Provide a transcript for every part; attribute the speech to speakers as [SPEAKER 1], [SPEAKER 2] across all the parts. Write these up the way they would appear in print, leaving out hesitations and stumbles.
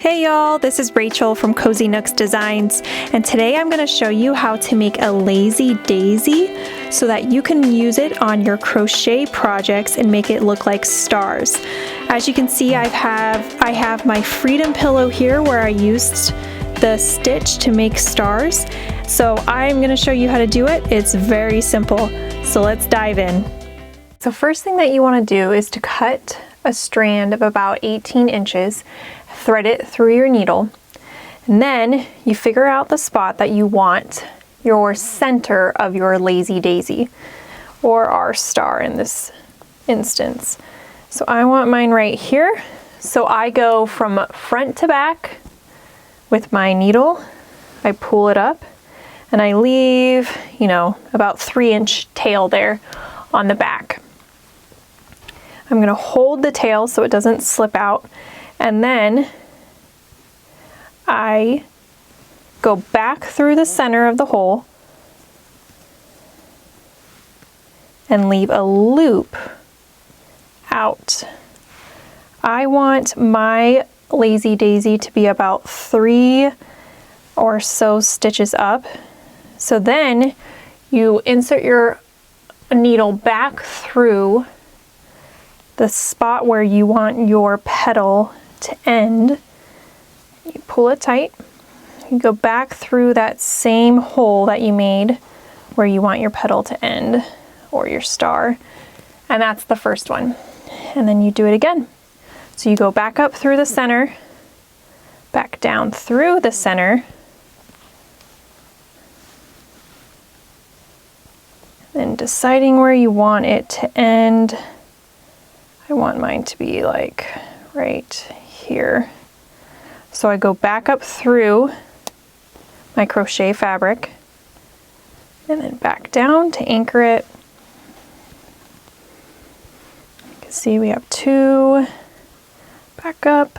[SPEAKER 1] Hey y'all, this is Rachel from Cozy Nooks Designs, and today I'm going to show you how to make a lazy daisy so that you can use it on your crochet projects and make it look like stars. As you can see, I have my freedom pillow here where I used the stitch to make stars. So I'm going to show you how to do it. It's very simple. So let's dive in. So first thing that you want to do is to cut a strand of about 18 inches, thread it through your needle, and then you figure out the spot that you want your center of your lazy daisy, or our star in this instance. So I want mine right here. So I go from front to back with my needle, I pull it up, and I leave, about 3-inch tail there on the back. I'm going to hold the tail so it doesn't slip out, and then I go back through the center of the hole and leave a loop out. I want my lazy daisy to be about 3 or so stitches up. So then you insert your needle back through the spot where you want your petal to end. You pull it tight. You go back through that same hole that you made where you want your petal to end, or your star, and that's the first one. And then you do it again. So you go back up through the center, back down through the center, then deciding where you want it to end. I want mine to be like right here. So I go back up through my crochet fabric and then back down to anchor it. You can see we have 2, back up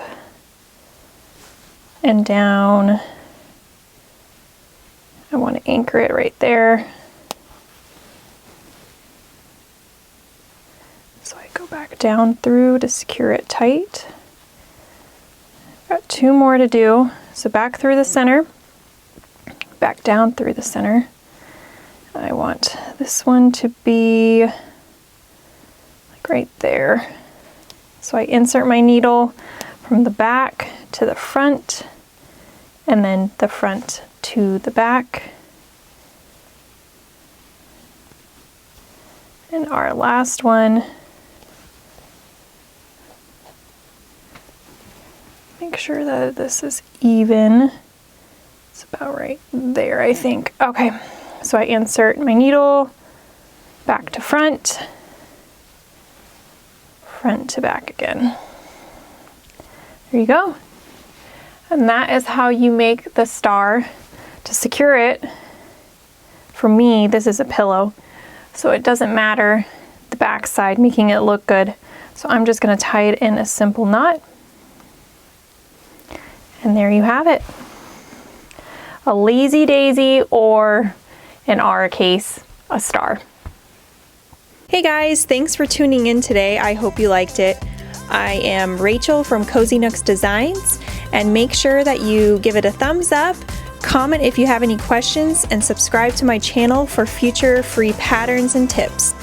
[SPEAKER 1] and down. I want to anchor it right there. So I go back down through to secure it tight. Got 2 more to do. So back through the center, back down through the center. I want this one to be like right there. So I insert my needle from the back to the front, and then the front to the back. And our last one, make sure that this is even. It's about right there, I think. Okay, so I insert my needle back to front, front to back again. There you go. And that is how you make the star. To secure it, for me, this is a pillow, so it doesn't matter the back side, making it look good. So I'm just going to tie it in a simple knot. And there you have it. A lazy daisy, or in our case, a star. Hey guys, thanks for tuning in today. I hope you liked it. I am Rachel from Cozy Nooks Designs, and make sure that you give it a thumbs up, comment if you have any questions, and subscribe to my channel for future free patterns and tips.